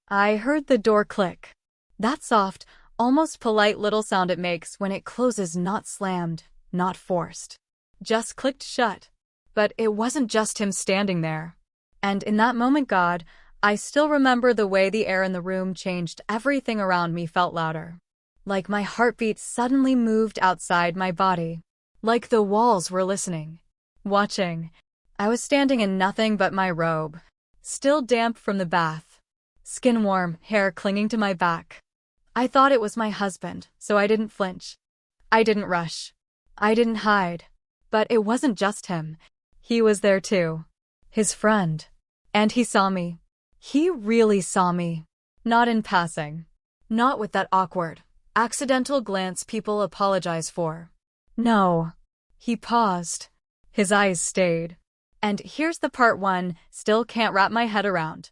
I heard the door click. That soft, almost polite little sound it makes when it closes, not slammed, not forced. Just clicked shut. But it wasn't just him standing there. And in that moment, God, I still remember the way the air in the room changed. Everything around me felt louder. Like my heartbeat suddenly moved outside my body. Like the walls were listening. Watching. I was standing in nothing but my robe. Still damp from the bath. Skin warm, hair clinging to my back. I thought it was my husband, so I didn't flinch. I didn't rush. I didn't hide. But it wasn't just him. He was there too. His friend. And he saw me. He really saw me. Not in passing. Not with that awkward, accidental glance people apologize for. No. He paused. His eyes stayed. And here's the part one still can't wrap my head around.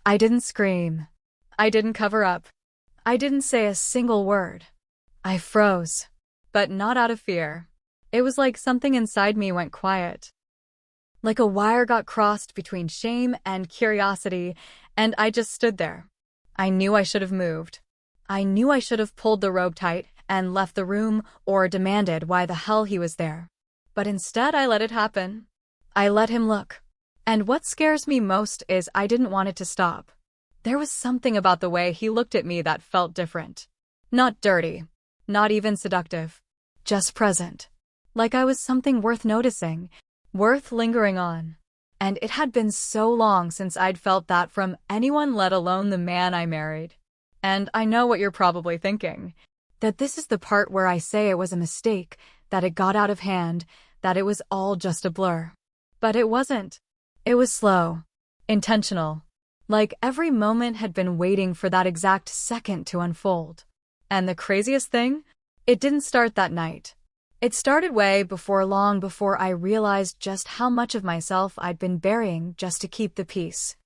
I didn't scream. I didn't cover up. I didn't say a single word. I froze. But not out of fear. It was like something inside me went quiet. Like a wire got crossed between shame and curiosity, and I just stood there. I knew I should have moved. I knew I should have pulled the robe tight and left the room or demanded why the hell he was there. But instead I let it happen. I let him look. And what scares me most is I didn't want it to stop. There was something about the way he looked at me that felt different. Not dirty. Not even seductive. Just present. Like I was something worth noticing. Worth lingering on. And it had been so long since I'd felt that from anyone, let alone the man I married. And I know what you're probably thinking. That this is the part where I say it was a mistake, that it got out of hand, that it was all just a blur. But it wasn't. It was slow. Intentional. Like every moment had been waiting for that exact second to unfold. And the craziest thing? It didn't start that night. It started way before, long before I realized just how much of myself I'd been burying just to keep the peace.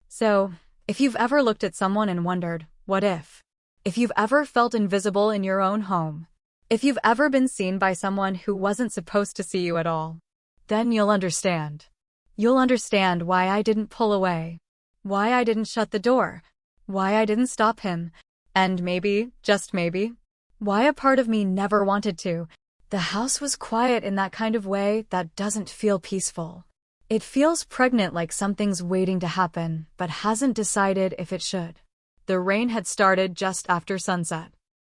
So, if you've ever looked at someone and wondered, what if? If you've ever felt invisible in your own home, if you've ever been seen by someone who wasn't supposed to see you at all, then you'll understand. You'll understand why I didn't pull away, why I didn't shut the door, why I didn't stop him, and maybe, just maybe, why a part of me never wanted to. The house was quiet in that kind of way that doesn't feel peaceful. It feels pregnant, like something's waiting to happen, but hasn't decided if it should. The rain had started just after sunset.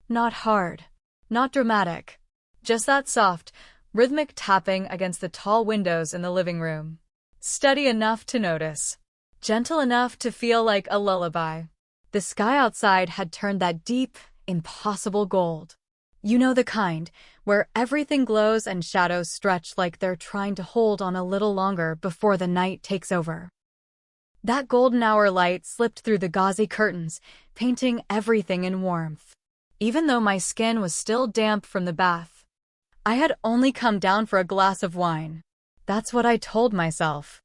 Not hard. Not dramatic. Just that soft, rhythmic tapping against the tall windows in the living room. Steady enough to notice. Gentle enough to feel like a lullaby. The sky outside had turned that deep, impossible gold. You know the kind, where everything glows and shadows stretch like they're trying to hold on a little longer before the night takes over. That golden hour light slipped through the gauzy curtains, painting everything in warmth. Even though my skin was still damp from the bath. I had only come down for a glass of wine. That's what I told myself.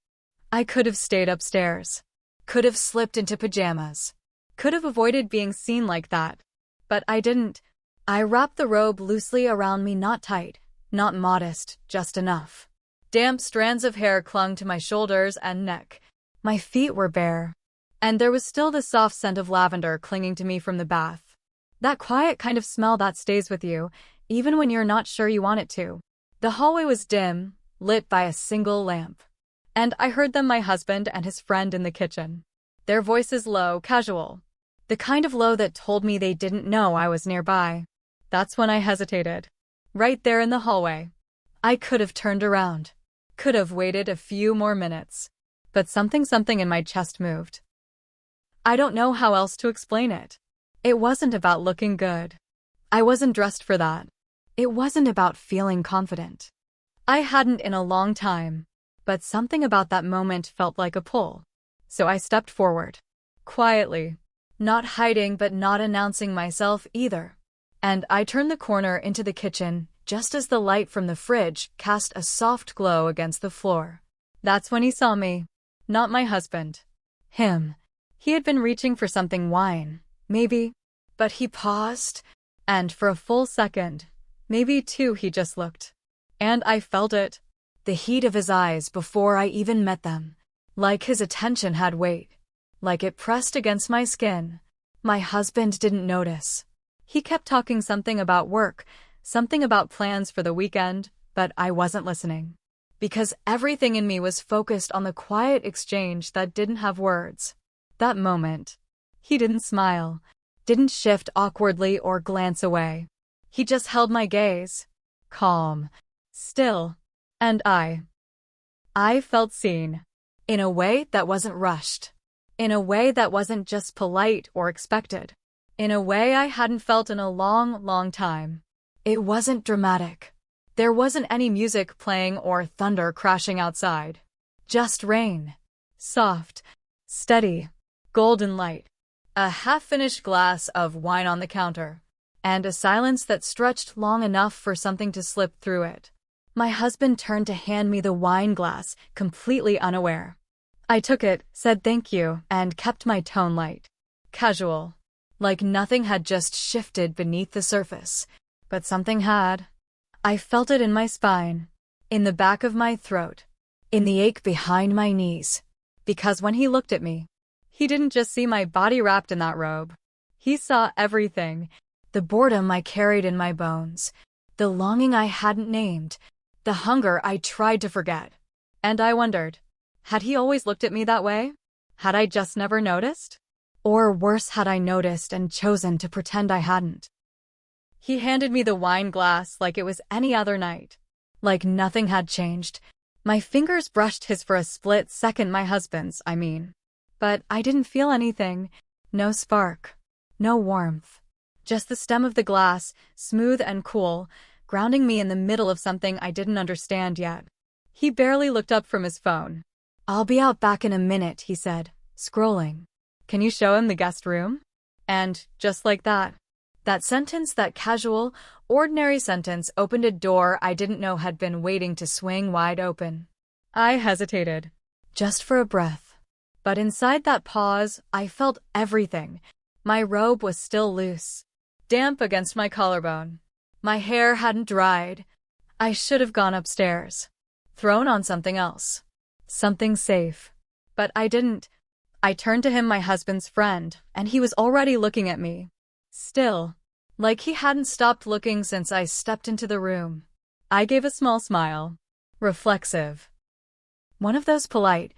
I could have stayed upstairs. Could have slipped into pajamas. Could have avoided being seen like that. But I didn't. I wrapped the robe loosely around me, not tight, not modest, just enough. Damp strands of hair clung to my shoulders and neck. My feet were bare. And there was still the soft scent of lavender clinging to me from the bath. That quiet kind of smell that stays with you, even when you're not sure you want it to. The hallway was dim, lit by a single lamp. And I heard them, my husband and his friend, in the kitchen. Their voices low, casual. The kind of low that told me they didn't know I was nearby. That's when I hesitated. Right there in the hallway. I could have turned around. Could have waited a few more minutes. But something in my chest moved. I don't know how else to explain it. It wasn't about looking good. I wasn't dressed for that. It wasn't about feeling confident. I hadn't in a long time. But something about that moment felt like a pull. So I stepped forward. Quietly. Not hiding but not announcing myself either. And I turned the corner into the kitchen, just as the light from the fridge cast a soft glow against the floor. That's when he saw me. Not my husband. Him. He had been reaching for something, wine, maybe. But he paused, and for a full second, maybe two, he just looked. And I felt it. The heat of his eyes before I even met them. Like his attention had weight. like it pressed against my skin. My husband didn't notice. He kept talking something about work, something about plans for the weekend, but I wasn't listening. Because everything in me was focused on the quiet exchange that didn't have words. That moment. He didn't smile, didn't shift awkwardly or glance away. He just held my gaze. Calm. Still. And I felt seen. In a way that wasn't rushed. In a way that wasn't just polite or expected. In a way I hadn't felt in a long, long time. It wasn't dramatic. There wasn't any music playing or thunder crashing outside. Just rain. Soft. Steady. Golden light. A half-finished glass of wine on the counter. And a silence that stretched long enough for something to slip through it. My husband turned to hand me the wine glass, completely unaware. I took it, said thank you, and kept my tone light. Casual. Like nothing had just shifted beneath the surface. But something had. I felt it in my spine. In the back of my throat. In the ache behind my knees. Because when he looked at me, he didn't just see my body wrapped in that robe. He saw everything. The boredom I carried in my bones. The longing I hadn't named. The hunger I tried to forget. And I wondered, had he always looked at me that way? Had I just never noticed? Or worse, had I noticed and chosen to pretend I hadn't? He handed me the wine glass like it was any other night. Like nothing had changed. My fingers brushed his for a split second, my husband's, I mean. But I didn't feel anything. No spark. No warmth. Just the stem of the glass, smooth and cool, grounding me in the middle of something I didn't understand yet. He barely looked up from his phone. I'll be out back in a minute, he said, scrolling. Can you show him the guest room? And, just like that sentence, that casual, ordinary sentence, opened a door I didn't know had been waiting to swing wide open. I hesitated. Just for a breath. But inside that pause, I felt everything. My robe was still loose. Damp against my collarbone. My hair hadn't dried. I should have gone upstairs. Thrown on something else. Something safe. But I didn't. I turned to him, my husband's friend, and he was already looking at me. Still. Like he hadn't stopped looking since I stepped into the room. I gave a small smile. Reflexive. One of those polite,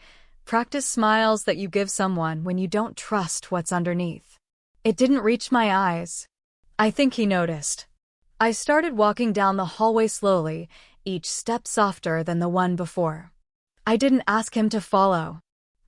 practiced smiles that you give someone when you don't trust what's underneath. It didn't reach my eyes. I think he noticed. I started walking down the hallway slowly, each step softer than the one before. I didn't ask him to follow.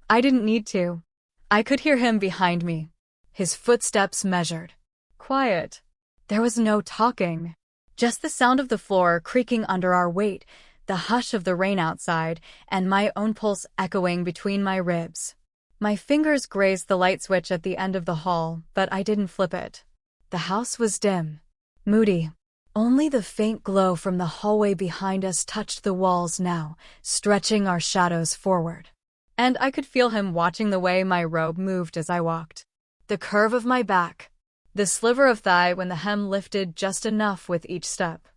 I didn't need to. I could hear him behind me. His footsteps measured. Quiet. There was no talking. Just the sound of the floor creaking under our weight, the hush of the rain outside, and my own pulse echoing between my ribs. My fingers grazed the light switch at the end of the hall, but I didn't flip it. The house was dim. Moody. Only the faint glow from the hallway behind us touched the walls now, stretching our shadows forward. And I could feel him watching the way my robe moved as I walked. The curve of my back. The sliver of thigh when the hem lifted just enough with each step.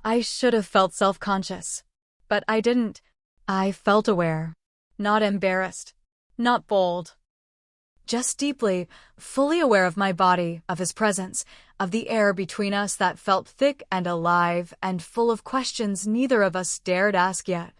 I should have felt self-conscious. But I didn't. I felt aware. Not embarrassed. Not bold. Just deeply, fully aware of my body, of his presence, of the air between us that felt thick and alive and full of questions neither of us dared ask yet.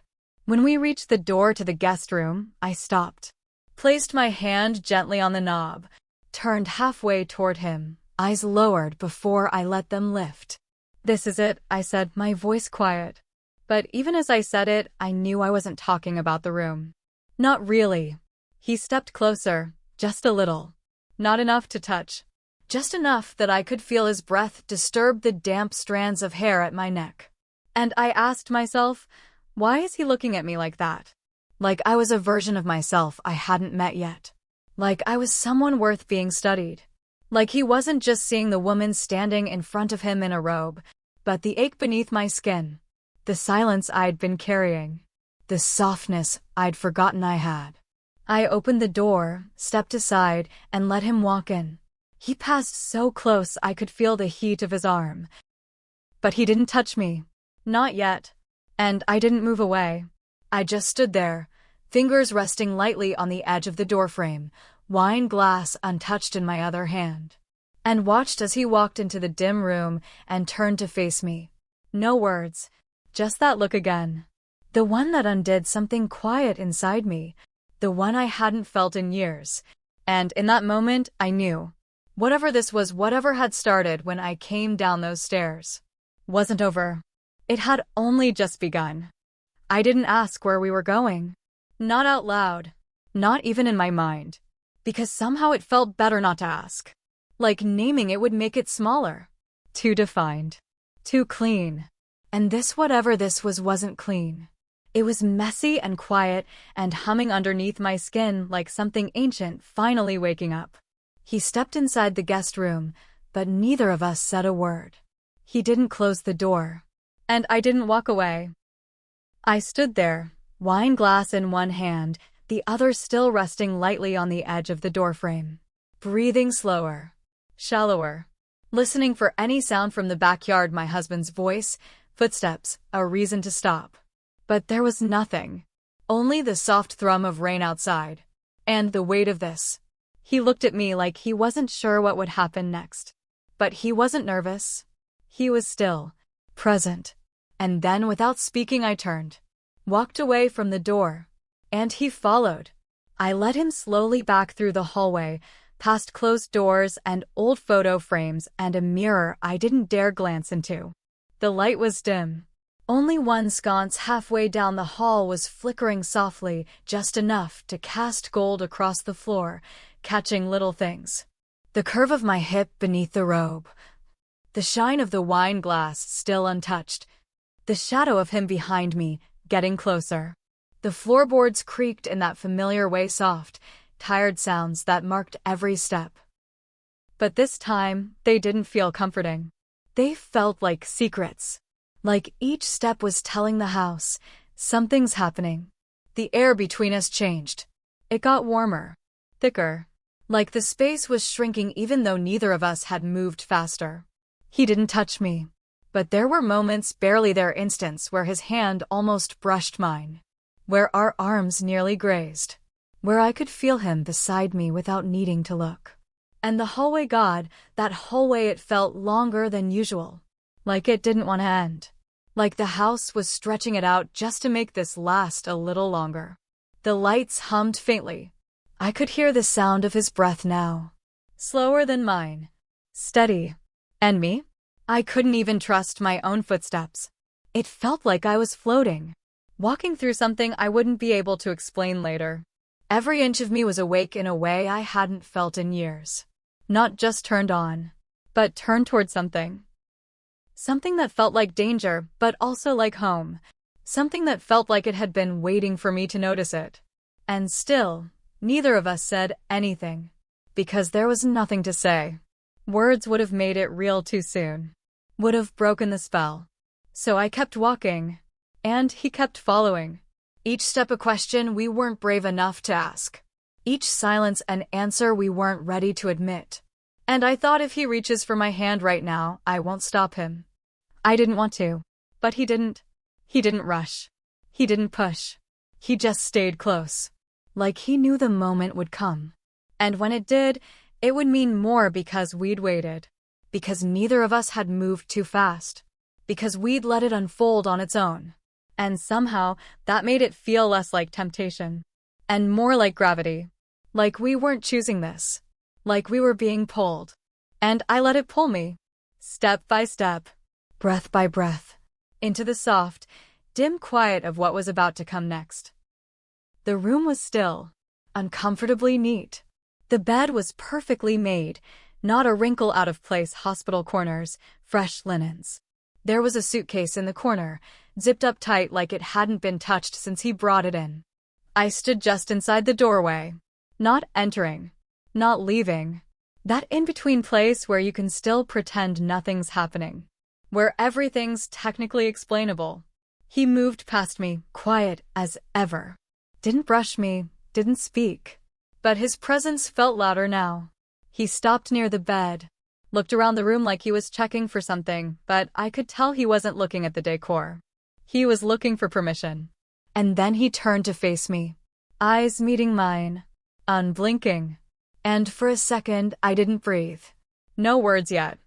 When we reached the door to the guest room, I stopped. Placed my hand gently on the knob. Turned halfway toward him, eyes lowered before I let them lift. This is it, I said, my voice quiet. But even as I said it, I knew I wasn't talking about the room. Not really. He stepped closer. Just a little. Not enough to touch. Just enough that I could feel his breath disturb the damp strands of hair at my neck. And I asked myself, why is he looking at me like that? Like I was a version of myself I hadn't met yet. Like I was someone worth being studied. Like he wasn't just seeing the woman standing in front of him in a robe, but the ache beneath my skin. The silence I'd been carrying. The softness I'd forgotten I had. I opened the door, stepped aside, and let him walk in. He passed so close I could feel the heat of his arm. But he didn't touch me. Not yet. And I didn't move away. I just stood there, fingers resting lightly on the edge of the doorframe, wine glass untouched in my other hand, and watched as he walked into the dim room and turned to face me. No words, just that look again. The one that undid something quiet inside me, the one I hadn't felt in years. And in that moment, I knew. Whatever this was, whatever had started when I came down those stairs, wasn't over. It had only just begun. I didn't ask where we were going. Not out loud. Not even in my mind. Because somehow it felt better not to ask. Like naming it would make it smaller. Too defined. Too clean. And this whatever this was wasn't clean. It was messy and quiet and humming underneath my skin like something ancient finally waking up. He stepped inside the guest room, but neither of us said a word. He didn't close the door. And I didn't walk away. I stood there, wine glass in one hand, the other still resting lightly on the edge of the doorframe. Breathing slower, shallower, listening for any sound from the backyard, my husband's voice, footsteps, a reason to stop. But there was nothing. Only the soft thrum of rain outside. And the weight of this. He looked at me like he wasn't sure what would happen next. But he wasn't nervous. He was still, present. And then without speaking I turned, walked away from the door. And he followed. I led him slowly back through the hallway, past closed doors and old photo frames and a mirror I didn't dare glance into. The light was dim. Only one sconce halfway down the hall was flickering softly, just enough to cast gold across the floor, catching little things. The curve of my hip beneath the robe. The shine of the wine glass still untouched. The shadow of him behind me, getting closer. The floorboards creaked in that familiar way, soft, tired sounds that marked every step. But this time, they didn't feel comforting. They felt like secrets. Like each step was telling the house, something's happening. The air between us changed. It got warmer, thicker. Like the space was shrinking even though neither of us had moved faster. He didn't touch me. But there were moments, barely there, instants where his hand almost brushed mine. Where our arms nearly grazed. Where I could feel him beside me without needing to look. And the hallway, God, that hallway, it felt longer than usual. Like it didn't want to end. Like the house was stretching it out just to make this last a little longer. The lights hummed faintly. I could hear the sound of his breath now. Slower than mine. Steady. And me? I couldn't even trust my own footsteps. It felt like I was floating. Walking through something I wouldn't be able to explain later. Every inch of me was awake in a way I hadn't felt in years. Not just turned on, but turned toward something. Something that felt like danger, but also like home. Something that felt like it had been waiting for me to notice it. And still, neither of us said anything. Because there was nothing to say. Words would have made it real too soon. Would have broken the spell. So I kept walking. And he kept following. Each step a question we weren't brave enough to ask. Each silence an answer we weren't ready to admit. And I thought, if he reaches for my hand right now, I won't stop him. I didn't want to. But he didn't. He didn't rush. He didn't push. He just stayed close. Like he knew the moment would come. And when it did, it would mean more because we'd waited. Because neither of us had moved too fast. Because we'd let it unfold on its own. And somehow, that made it feel less like temptation. And more like gravity. Like we weren't choosing this. Like we were being pulled. And I let it pull me. Step by step. Breath by breath. Into the soft, dim quiet of what was about to come next. The room was still. Uncomfortably neat. The bed was perfectly made. Not a wrinkle out of place. Hospital corners. Fresh linens. There was a suitcase in the corner, zipped up tight like it hadn't been touched since he brought it in. I stood just inside the doorway. Not entering. Not leaving. That in-between place where you can still pretend nothing's happening. Where everything's technically explainable. He moved past me, quiet as ever. Didn't brush me, didn't speak. But his presence felt louder now. He stopped near the bed. Looked around the room like he was checking for something, but I could tell he wasn't looking at the decor. He was looking for permission. And then he turned to face me. Eyes meeting mine. Unblinking. And for a second, I didn't breathe. No words yet.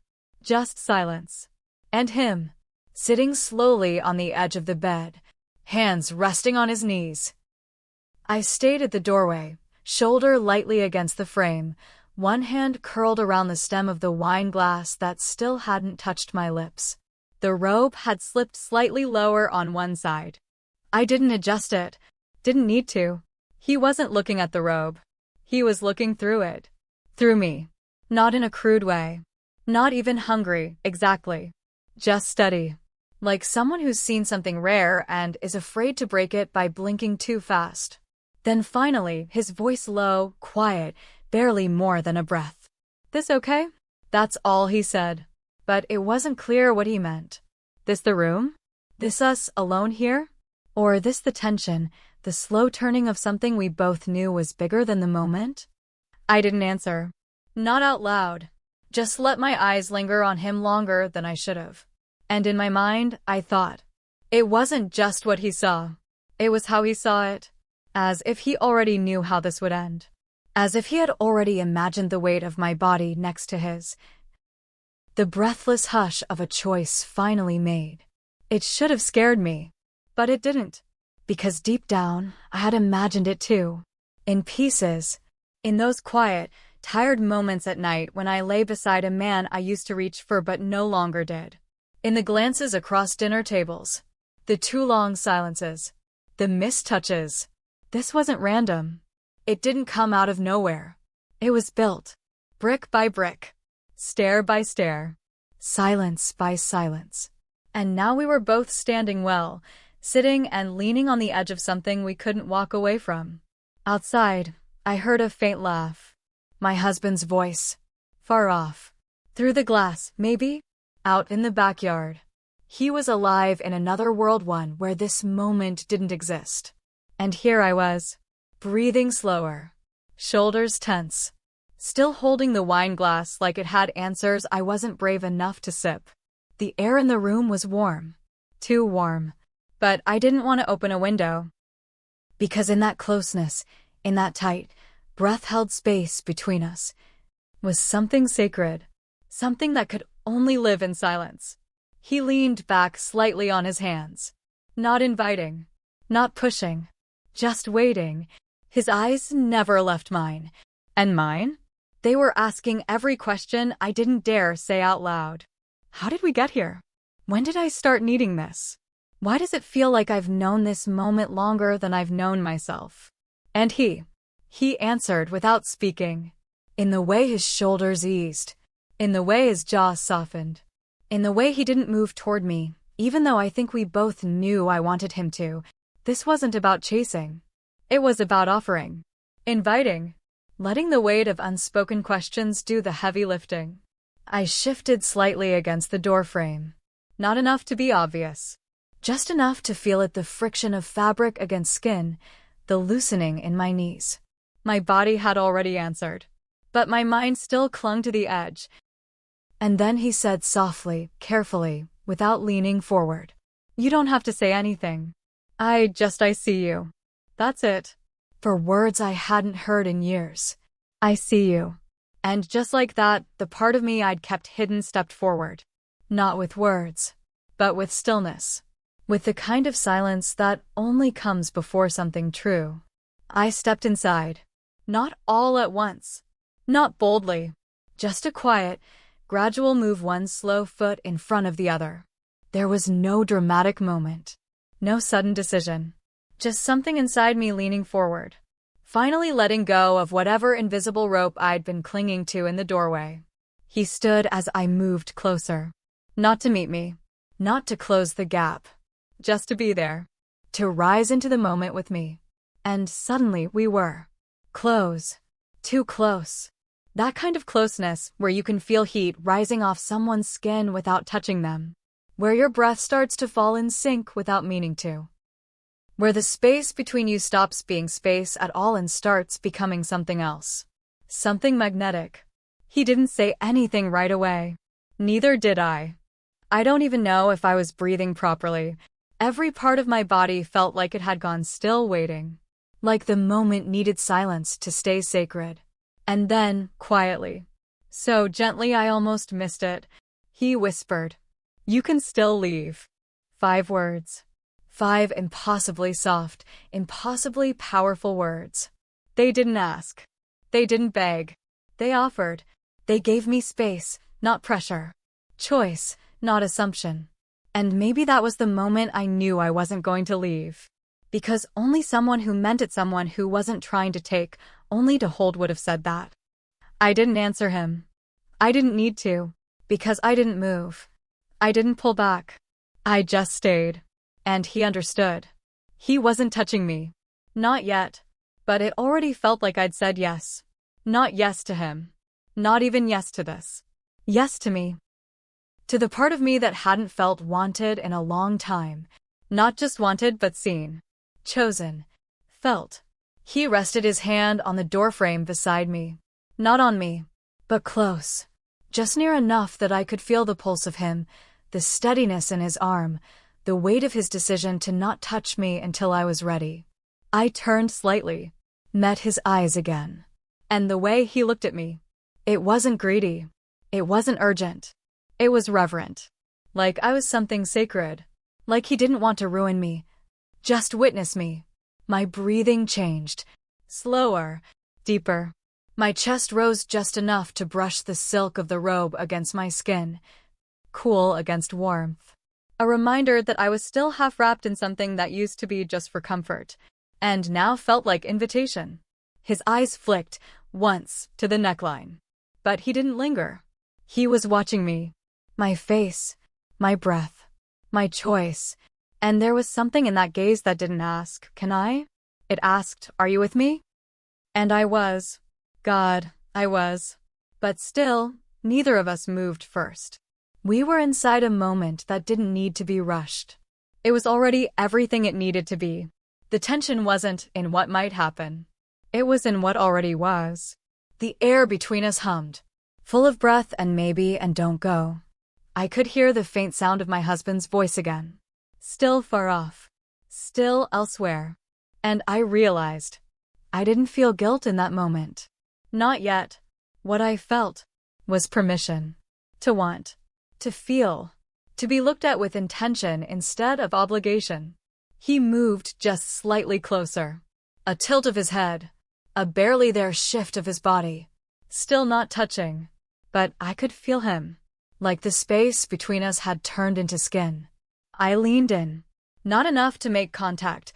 Just silence. And him, sitting slowly on the edge of the bed, hands resting on his knees. I stayed at the doorway, shoulder lightly against the frame, one hand curled around the stem of the wine glass that still hadn't touched my lips. The robe had slipped slightly lower on one side. I didn't adjust it. Didn't need to. He wasn't looking at the robe. He was looking through it. Through me. Not in a crude way. Not even hungry, exactly. Just steady. Like someone who's seen something rare and is afraid to break it by blinking too fast. Then finally, his voice low, quiet, barely more than a breath. "This okay?" That's all he said. But it wasn't clear what he meant. This the room? This us alone here? Or this the tension, the slow turning of something we both knew was bigger than the moment? I didn't answer. Not out loud. Just let my eyes linger on him longer than I should have. And in my mind, I thought. It wasn't just what he saw. It was how he saw it. As if he already knew how this would end. As if he had already imagined the weight of my body next to his. The breathless hush of a choice finally made. It should have scared me. But it didn't. Because deep down, I had imagined it too. In pieces. In those quiet, tired moments at night when I lay beside a man I used to reach for but no longer did. In the glances across dinner tables. The too long silences. The missed touches. This wasn't random. It didn't come out of nowhere. It was built. Brick by brick. Stair by stair. Silence by silence. And now we were both standing well, sitting and leaning on the edge of something we couldn't walk away from. Outside, I heard a faint laugh. My husband's voice. Far off. Through the glass, maybe? Out in the backyard. He was alive in another world, one where this moment didn't exist. And here I was, breathing slower, shoulders tense, still holding the wine glass like it had answers I wasn't brave enough to sip. The air in the room was warm. Too warm. But I didn't want to open a window. Because in that closeness, in that tight, breath-held space between us, was something sacred. Something that could only live in silence. He leaned back slightly on his hands. Not inviting. Not pushing. Just waiting. His eyes never left mine. And mine? They were asking every question I didn't dare say out loud. How did we get here? When did I start needing this? Why does it feel like I've known this moment longer than I've known myself? And he answered without speaking. In the way his shoulders eased. In the way his jaw softened. In the way he didn't move toward me, even though I think we both knew I wanted him to. This wasn't about chasing. It was about offering. Inviting. Letting the weight of unspoken questions do the heavy lifting. I shifted slightly against the doorframe. Not enough to be obvious. Just enough to feel it, the friction of fabric against skin, the loosening in my knees. My body had already answered. But my mind still clung to the edge. And then he said softly, carefully, without leaning forward. You don't have to say anything. I see you. That's it. For words I hadn't heard in years. I see you. And just like that, the part of me I'd kept hidden stepped forward. Not with words, but with stillness. With the kind of silence that only comes before something true. I stepped inside. Not all at once. Not boldly. Just a quiet, gradual move, one slow foot in front of the other. There was no dramatic moment. No sudden decision. Just something inside me leaning forward. Finally letting go of whatever invisible rope I'd been clinging to in the doorway. He stood as I moved closer. Not to meet me. Not to close the gap. Just to be there. To rise into the moment with me. And suddenly we were. Close. Too close. That kind of closeness where you can feel heat rising off someone's skin without touching them. Where your breath starts to fall in sync without meaning to. Where the space between you stops being space at all and starts becoming something else. Something magnetic. He didn't say anything right away. Neither did I. I don't even know if I was breathing properly. Every part of my body felt like it had gone still, waiting. Like the moment needed silence to stay sacred. And then, quietly, so gently I almost missed it, he whispered, "You can still leave." 5 words. 5 impossibly soft, impossibly powerful words. They didn't ask. They didn't beg. They offered. They gave me space, not pressure. Choice, not assumption. And maybe that was the moment I knew I wasn't going to leave. Because only someone who meant it, someone who wasn't trying to take, only to hold, would have said that. I didn't answer him. I didn't need to. Because I didn't move. I didn't pull back. I just stayed. And he understood. He wasn't touching me. Not yet. But it already felt like I'd said yes. Not yes to him. Not even yes to this. Yes to me. To the part of me that hadn't felt wanted in a long time. Not just wanted but seen. Chosen. Felt. He rested his hand on the doorframe beside me. Not on me. But close. Just near enough that I could feel the pulse of him, the steadiness in his arm, the weight of his decision to not touch me until I was ready. I turned slightly, met his eyes again. And the way he looked at me, it wasn't greedy. It wasn't urgent. It was reverent. Like I was something sacred. Like he didn't want to ruin me. Just witness me. My breathing changed. Slower. Deeper. My chest rose just enough to brush the silk of the robe against my skin. Cool against warmth. A reminder that I was still half wrapped in something that used to be just for comfort, and now felt like invitation. His eyes flicked, once, to the neckline. But he didn't linger. He was watching me. My face. My breath. My choice. And there was something in that gaze that didn't ask, "Can I?" It asked, "Are you with me?" And I was. God, I was. But still, neither of us moved first. We were inside a moment that didn't need to be rushed. It was already everything it needed to be. The tension wasn't in what might happen. It was in what already was. The air between us hummed, full of breath and maybe and don't go. I could hear the faint sound of my husband's voice again. Still far off. Still elsewhere. And I realized. I didn't feel guilt in that moment. Not yet. What I felt was permission. To want. To feel. To be looked at with intention instead of obligation. He moved just slightly closer. A tilt of his head. A barely there shift of his body. Still not touching. But I could feel him. Like the space between us had turned into skin. I leaned in. Not enough to make contact,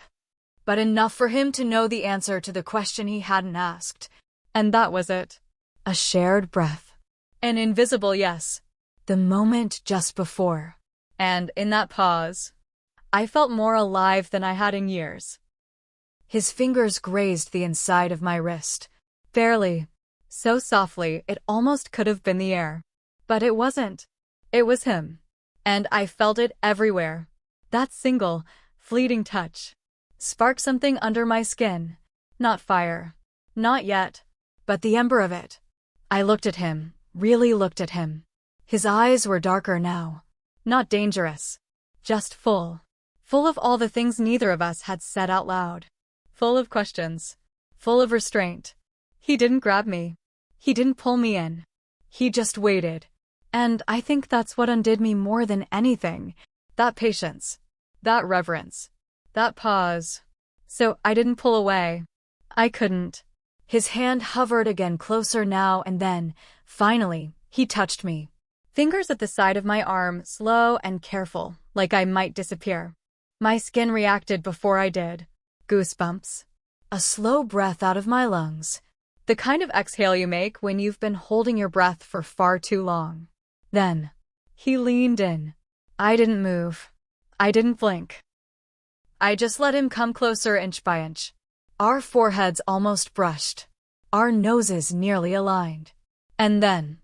but enough for him to know the answer to the question he hadn't asked. And that was it. A shared breath. An invisible yes. The moment just before. And in that pause, I felt more alive than I had in years. His fingers grazed the inside of my wrist. Barely. So softly it almost could have been the air. But it wasn't. It was him. And I felt it everywhere. That single, fleeting touch. Sparked something under my skin. Not fire. Not yet. But the ember of it. I looked at him. Really looked at him. His eyes were darker now. Not dangerous. Just full. Full of all the things neither of us had said out loud. Full of questions. Full of restraint. He didn't grab me. He didn't pull me in. He just waited. And I think that's what undid me more than anything. That patience. That reverence. That pause. So I didn't pull away. I couldn't. His hand hovered again closer now and then. Finally, he touched me. Fingers at the side of my arm, slow and careful, like I might disappear. My skin reacted before I did. Goosebumps. A slow breath out of my lungs. The kind of exhale you make when you've been holding your breath for far too long. Then, he leaned in. I didn't move. I didn't blink. I just let him come closer inch by inch. Our foreheads almost brushed. Our noses nearly aligned. And then,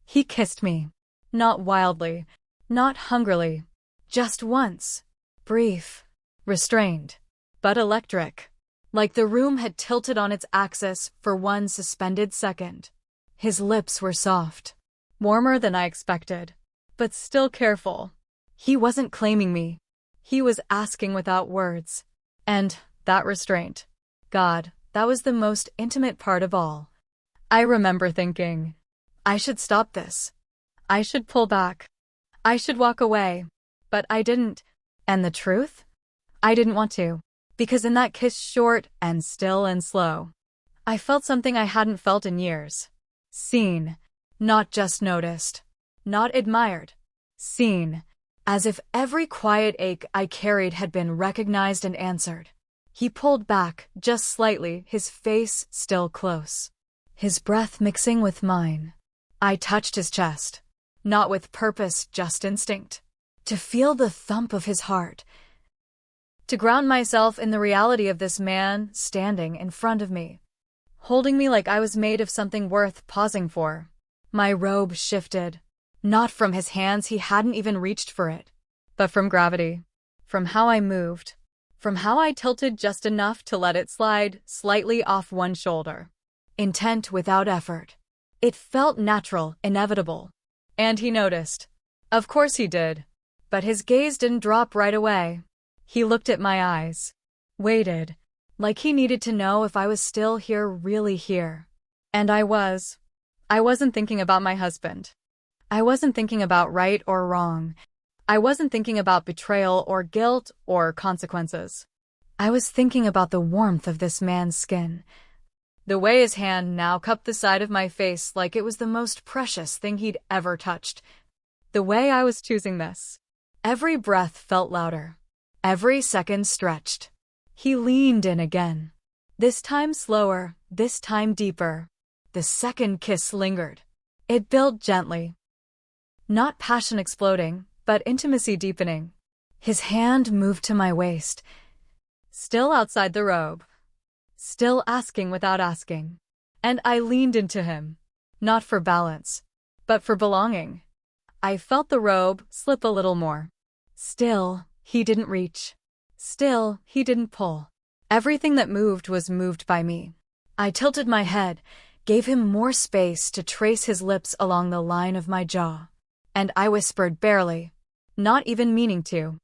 he kissed me. Not wildly. Not hungrily. Just once. Brief. Restrained. But electric. Like the room had tilted on its axis for one suspended second. His lips were soft. Warmer than I expected. But still careful. He wasn't claiming me. He was asking without words. And that restraint. God, that was the most intimate part of all. I remember thinking, I should stop this. I should pull back. I should walk away. But I didn't. And the truth? I didn't want to. Because in that kiss, short and still and slow, I felt something I hadn't felt in years. Seen. Not just noticed. Not admired. Seen. As if every quiet ache I carried had been recognized and answered. He pulled back, just slightly, his face still close. His breath mixing with mine. I touched his chest. Not with purpose, just instinct. To feel the thump of his heart. To ground myself in the reality of this man standing in front of me. Holding me like I was made of something worth pausing for. My robe shifted. Not from his hands, he hadn't even reached for it. But from gravity. From how I moved. From how I tilted just enough to let it slide slightly off one shoulder. Intent without effort. It felt natural, inevitable. And he noticed. Of course he did. But his gaze didn't drop right away. He looked at my eyes. Waited. Like he needed to know if I was still here, really here. And I was. I wasn't thinking about my husband. I wasn't thinking about right or wrong. I wasn't thinking about betrayal or guilt or consequences. I was thinking about the warmth of this man's skin. The way his hand now cupped the side of my face like it was the most precious thing he'd ever touched. The way I was choosing this. Every breath felt louder. Every second stretched. He leaned in again. This time slower, this time deeper. The second kiss lingered. It built gently. Not passion exploding, but intimacy deepening. His hand moved to my waist. Still outside the robe. Still asking without asking. And I leaned into him. Not for balance, but for belonging. I felt the robe slip a little more. Still, he didn't reach. Still, he didn't pull. Everything that moved was moved by me. I tilted my head, gave him more space to trace his lips along the line of my jaw. And I whispered barely, not even meaning to.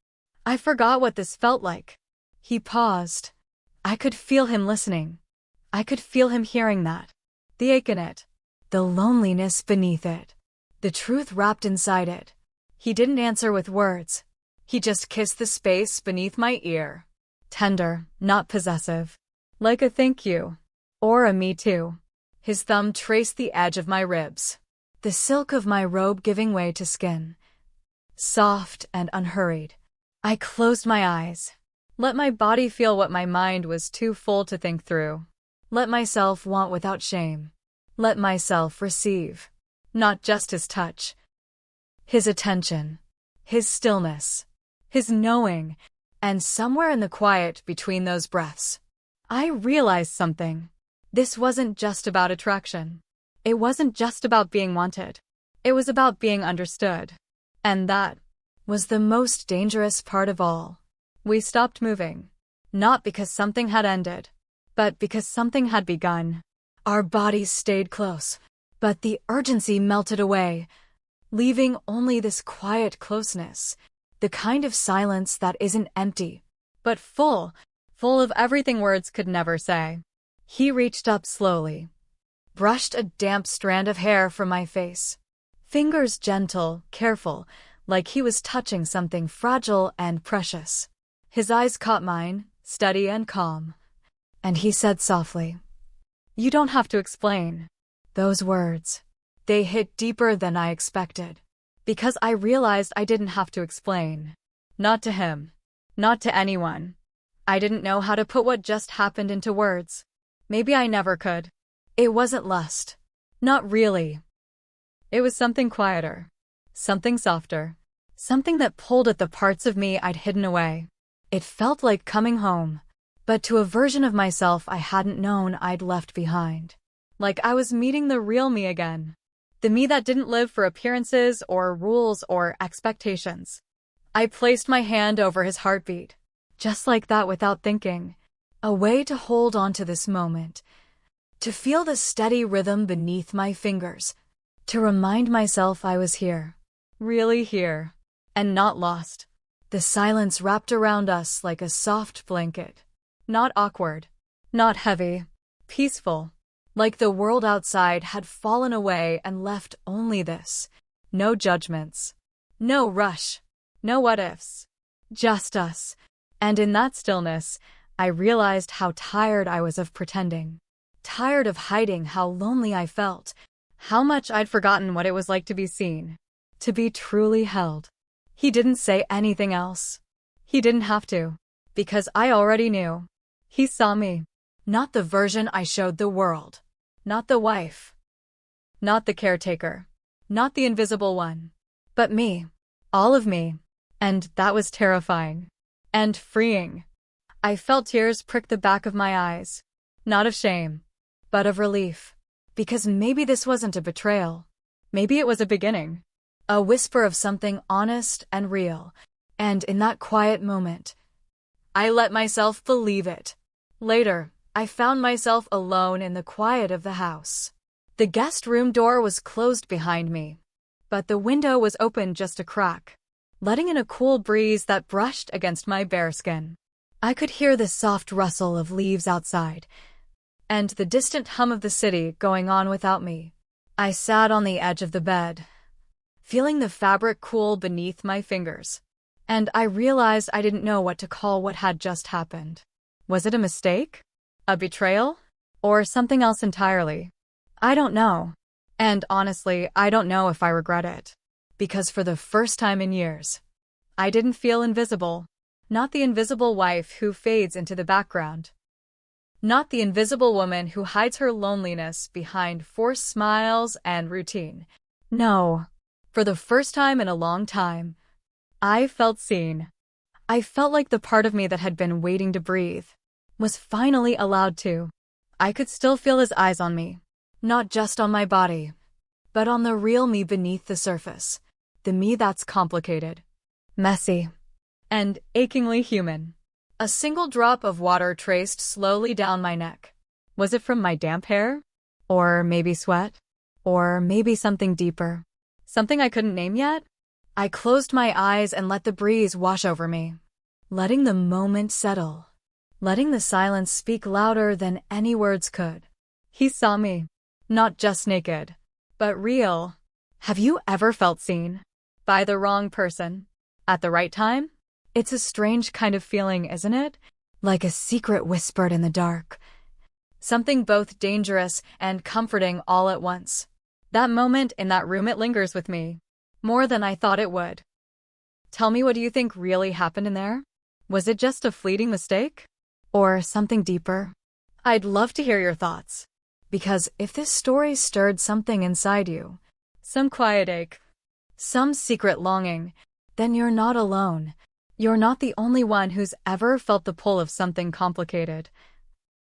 I forgot what this felt like. He paused. I could feel him listening. I could feel him hearing that. The ache in it. The loneliness beneath it. The truth wrapped inside it. He didn't answer with words. He just kissed the space beneath my ear. Tender, not possessive. Like a thank you. Or a me too. His thumb traced the edge of my ribs. The silk of my robe giving way to skin. Soft and unhurried. I closed my eyes. Let my body feel what my mind was too full to think through. Let myself want without shame. Let myself receive. Not just his touch. His attention. His stillness. His knowing. And somewhere in the quiet between those breaths, I realized something. This wasn't just about attraction. It wasn't just about being wanted. It was about being understood. And that was the most dangerous part of all. We stopped moving. Not because something had ended, but because something had begun. Our bodies stayed close, but the urgency melted away, leaving only this quiet closeness, the kind of silence that isn't empty, but full of everything words could never say. He reached up slowly, brushed a damp strand of hair from my face. Fingers gentle, careful, like he was touching something fragile and precious. His eyes caught mine, steady and calm. And he said softly, "You don't have to explain." Those words, they hit deeper than I expected. Because I realized I didn't have to explain. Not to him. Not to anyone. I didn't know how to put what just happened into words. Maybe I never could. It wasn't lust. Not really. It was something quieter. Something softer. Something that pulled at the parts of me I'd hidden away. It felt like coming home, but to a version of myself I hadn't known I'd left behind. Like I was meeting the real me again. The me that didn't live for appearances or rules or expectations. I placed my hand over his heartbeat, just like that without thinking. A way to hold on to this moment. To feel the steady rhythm beneath my fingers. To remind myself I was here. Really here. And not lost. The silence wrapped around us like a soft blanket. Not awkward. Not heavy. Peaceful. Like the world outside had fallen away and left only this. No judgments. No rush. No what-ifs. Just us. And in that stillness, I realized how tired I was of pretending. Tired of hiding how lonely I felt. How much I'd forgotten what it was like to be seen. To be truly held. He didn't say anything else. He didn't have to. Because I already knew. He saw me. Not the version I showed the world. Not the wife. Not the caretaker. Not the invisible one. But me. All of me. And that was terrifying. And freeing. I felt tears prick the back of my eyes. Not of shame. But of relief. Because maybe this wasn't a betrayal. Maybe it was a beginning. A whisper of something honest and real. And in that quiet moment, I let myself believe it. Later, I found myself alone in the quiet of the house. The guest room door was closed behind me, but the window was open just a crack, letting in a cool breeze that brushed against my bare skin. I could hear the soft rustle of leaves outside, and the distant hum of the city going on without me. I sat on the edge of the bed, feeling the fabric cool beneath my fingers, and I realized I didn't know what to call what had just happened. Was it a mistake? A betrayal? Or something else entirely? I don't know. And honestly, I don't know if I regret it. Because for the first time in years, I didn't feel invisible. Not the invisible wife who fades into the background. Not the invisible woman who hides her loneliness behind forced smiles and routine. No. For the first time in a long time, I felt seen. I felt like the part of me that had been waiting to breathe was finally allowed to. I could still feel his eyes on me, not just on my body, but on the real me beneath the surface, the me that's complicated, messy, and achingly human. A single drop of water traced slowly down my neck. Was it from my damp hair? Or maybe sweat? Or maybe something deeper? Something I couldn't name yet? I closed my eyes and let the breeze wash over me, letting the moment settle. Letting the silence speak louder than any words could. He saw me. Not just naked, but real. Have you ever felt seen? By the wrong person? At the right time? It's a strange kind of feeling, isn't it? Like a secret whispered in the dark. Something both dangerous and comforting all at once. That moment in that room, it lingers with me. More than I thought it would. Tell me, what do you think really happened in there? Was it just a fleeting mistake? Or something deeper? I'd love to hear your thoughts. Because if this story stirred something inside you, some quiet ache, some secret longing, then you're not alone. You're not the only one who's ever felt the pull of something complicated.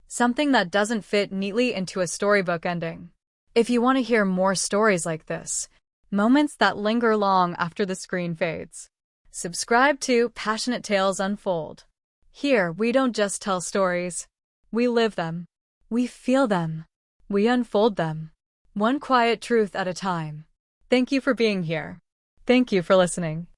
Something that doesn't fit neatly into a storybook ending. If you want to hear more stories like this, moments that linger long after the screen fades, subscribe to Passionate Tales Unfold. Here, we don't just tell stories. We live them. We feel them. We unfold them. One quiet truth at a time. Thank you for being here. Thank you for listening.